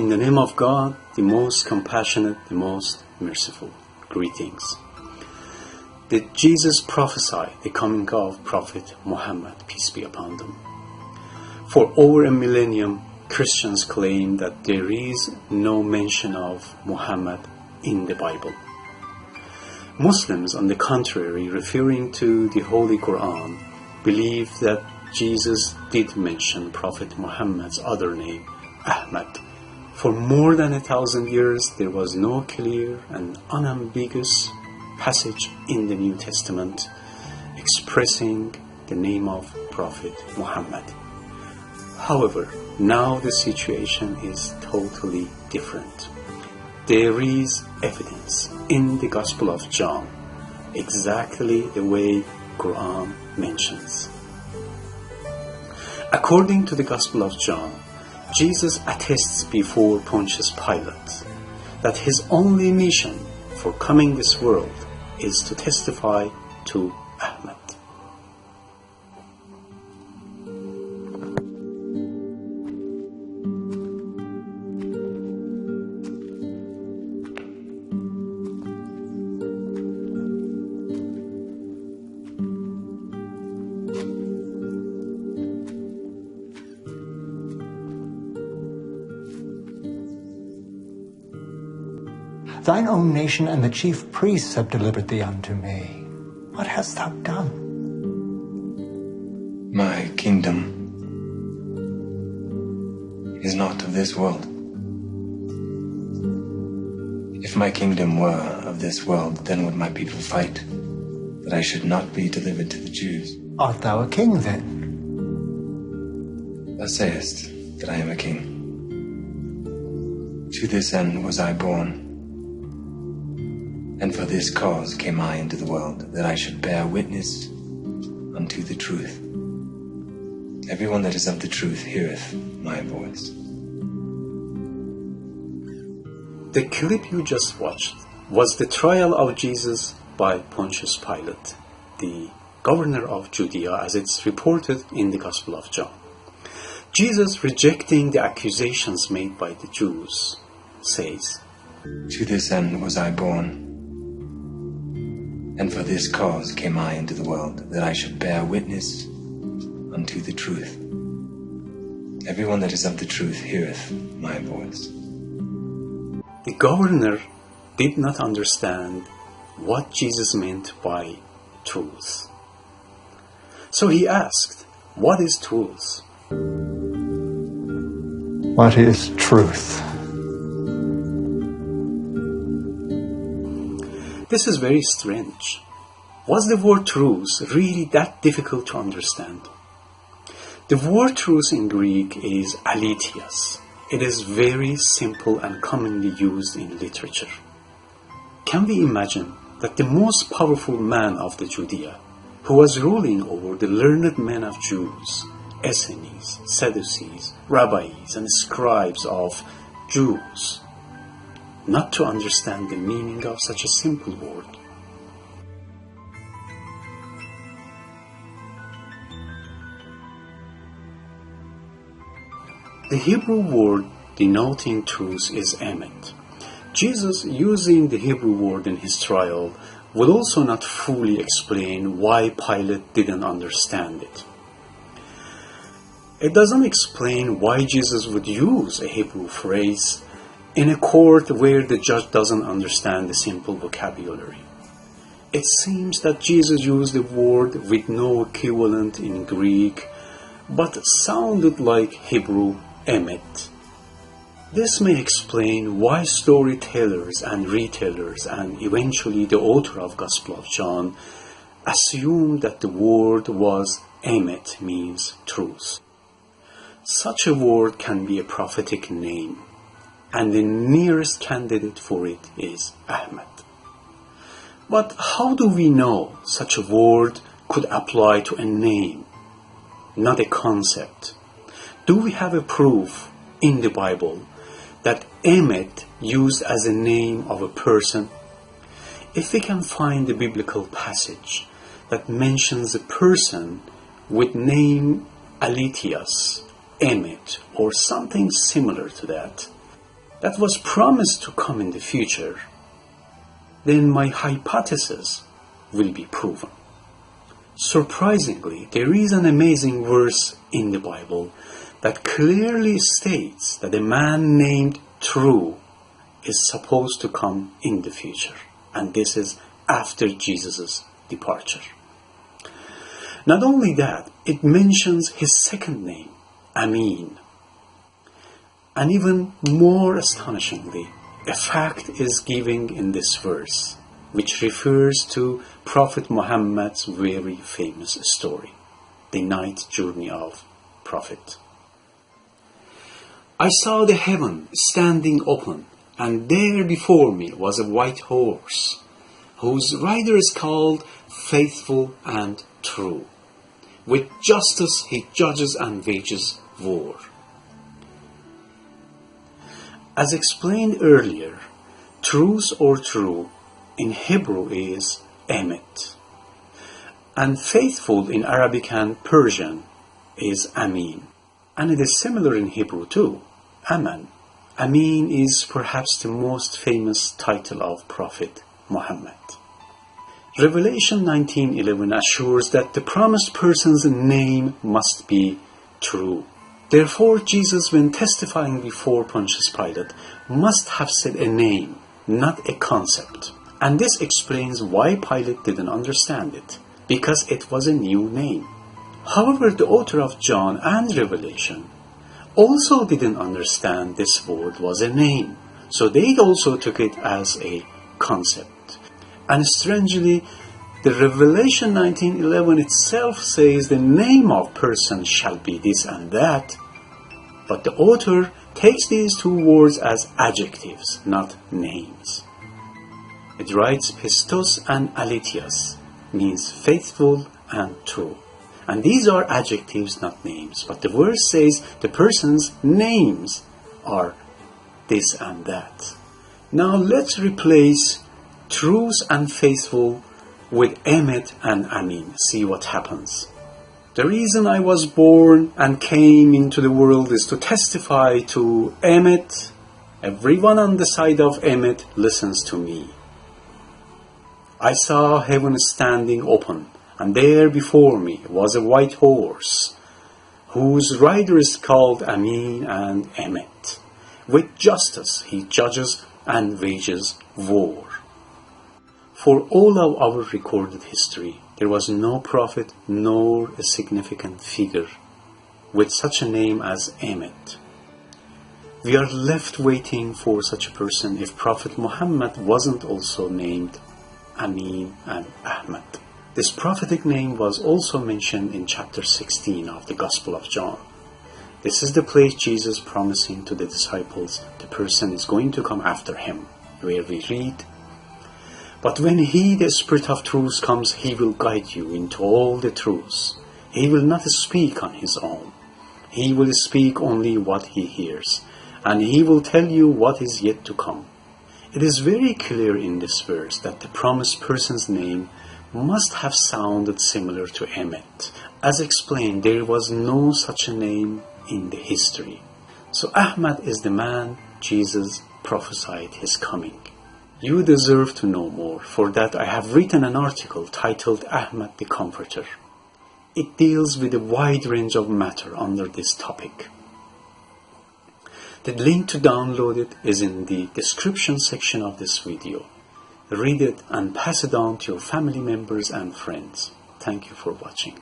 In the name of God, the most compassionate, the most merciful. Greetings. Did Jesus prophesy the coming of Prophet Muhammad, peace be upon them? For over a millennium, Christians claim that there is no mention of Muhammad in the Bible. Muslims, on the contrary, referring to the Holy Quran, believe that Jesus did mention Prophet Muhammad's other name, Ahmed. For more than 1,000 years, there was no clear and unambiguous passage in the New Testament expressing the name of Prophet Muhammad. However, now the situation is totally different. There is evidence in the Gospel of John, exactly the way Quran mentions. According to the Gospel of John, Jesus attests before Pontius Pilate that his only mission for coming this world is to testify to Ahmed. Thine own nation and the chief priests have delivered thee unto me. What hast thou done? My kingdom is not of this world. If my kingdom were of this world, then would my people fight, that I should not be delivered to the Jews. Art thou a king then? Thou sayest that I am a king. To this end was I born. And for this cause came I into the world, that I should bear witness unto the truth. Everyone that is of the truth heareth my voice. The clip you just watched was the trial of Jesus by Pontius Pilate, the governor of Judea, as it's reported in the Gospel of John. Jesus, rejecting the accusations made by the Jews, says, To this end was I born. And for this cause came I into the world, that I should bear witness unto the truth. Everyone that is of the truth heareth my voice. The governor did not understand what Jesus meant by truth. So he asked, what is truth? What is truth? This is very strange. Was the word truth really that difficult to understand? The word truth in Greek is aletheias. It is very simple and commonly used in literature. Can we imagine that the most powerful man of the Judea, who was ruling over the learned men of Jews, Essenes, Sadducees, rabbis, and scribes of Jews, not to understand the meaning of such a simple word? The Hebrew word denoting truth is Ahmed. Jesus, using the Hebrew word in his trial, would also not fully explain why Pilate didn't understand it. It doesn't explain why Jesus would use a Hebrew phrase in a court where the judge doesn't understand the simple vocabulary. It seems that Jesus used a word with no equivalent in Greek, but sounded like Hebrew emet. This may explain why storytellers and retellers, and eventually the author of Gospel of John, assumed that the word was emet, means truth. Such a word can be a prophetic name, and the nearest candidate for it is Ahmed. But how do we know such a word could apply to a name, not a concept? Do we have a proof in the Bible that Ahmed used as a name of a person? If we can find a biblical passage that mentions a person with name aletheias, Ahmed, or something similar to that, that was promised to come in the future, then my hypothesis will be proven. Surprisingly, there is an amazing verse in the Bible that clearly states that a man named True is supposed to come in the future, and this is after Jesus' departure. Not only that, it mentions his second name, Amin. And even more astonishingly, a fact is given in this verse, which refers to Prophet Muhammad's very famous story, the night journey of Prophet. I saw the heaven standing open, and there before me was a white horse, whose rider is called Faithful and True. With justice he judges and wages war. As explained earlier, truth or true in Hebrew is Emet, and faithful in Arabic and Persian is Amin, and it is similar in Hebrew too, Aman. Amin is perhaps the most famous title of Prophet Muhammad. Revelation 19:11 assures that the promised person's name must be true. Therefore, Jesus, when testifying before Pontius Pilate, must have said a name, not a concept. And this explains why Pilate didn't understand it, because it was a new name. However, the author of John and Revelation also didn't understand this word was a name, so they also took it as a concept. And strangely, the Revelation 19:11 itself says the name of person shall be this and that, but the author takes these two words as adjectives, not names. It writes pistos and aletias, means faithful and true. And these are adjectives, not names, but the verse says the person's names are this and that. Now let's replace truth and faithful with Emet and Amin. See what happens. The reason I was born and came into the world is to testify to Emet. Everyone on the side of Emet listens to me. I saw heaven standing open, and there before me was a white horse, whose rider is called Amin and Emet. With justice he judges and wages war. For all of our recorded history, there was no prophet nor a significant figure with such a name as Ahmed. We are left waiting for such a person if Prophet Muhammad wasn't also named Amin and Ahmed. This prophetic name was also mentioned in chapter 16 of the Gospel of John. This is the place Jesus promising to the disciples the person is going to come after him, where we read, "But when he, the Spirit of truth, comes, he will guide you into all the truths. He will not speak on his own. He will speak only what he hears, and he will tell you what is yet to come." It is very clear in this verse that the promised person's name must have sounded similar to Ahmed. As explained, there was no such a name in the history. So Ahmed is the man Jesus prophesied his coming. You deserve to know more. For that I have written an article titled Ahmed the Comforter. It deals with a wide range of matter under this topic. The link to download it is in the description section of this video. Read it and pass it on to your family members and friends. Thank you for watching.